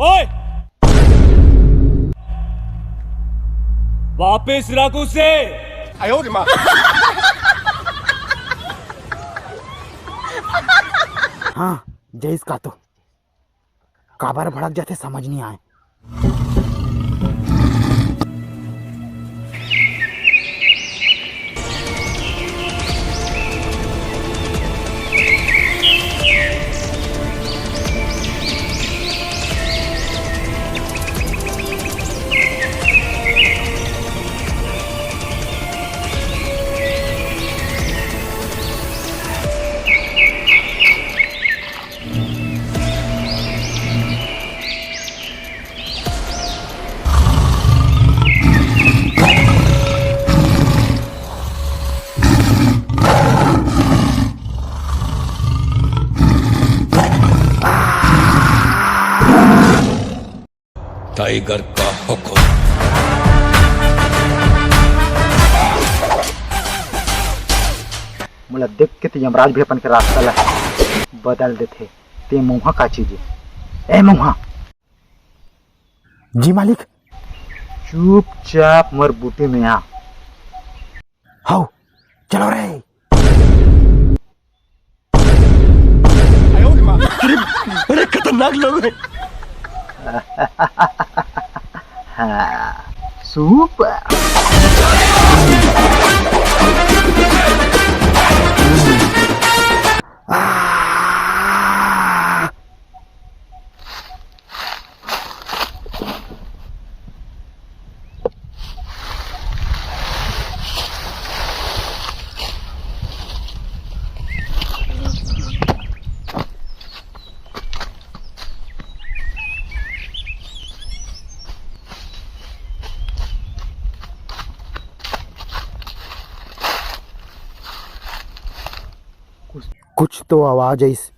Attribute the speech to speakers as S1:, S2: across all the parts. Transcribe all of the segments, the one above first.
S1: ओए वापस रख उसे।
S2: हाँ जैस का तो काबर भड़क जाते समझ नहीं आए।
S3: टाइगर का हुक्म।
S2: मला देख के तो यमराज भी अपन के रास्ता ला बदल देते। ते मुहा का चीज ए मुहा। जी मालिक। चुपचाप मर बूटे में आ। हाउ चलो रे।
S3: अरे खतरनाक लोग हैं।
S2: सुपर। कुछ तो आवाज है इस।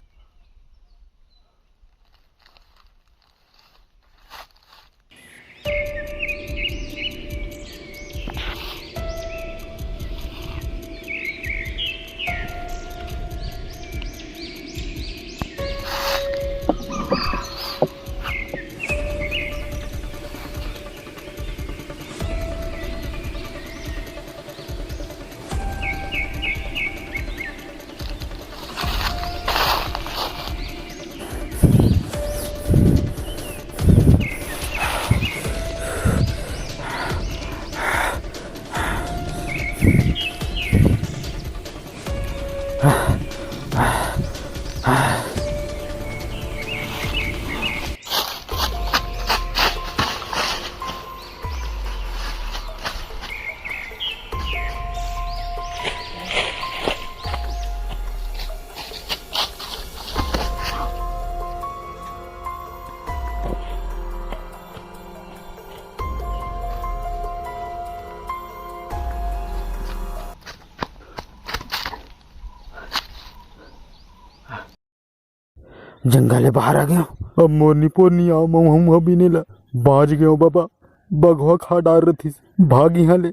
S2: जंगल बाहर आ गया। अब मोरनी पोरनी आओ हम अभी नहीं ला बाज गयो बाबा। बघवा खा डार रही भाग यहाँ ले।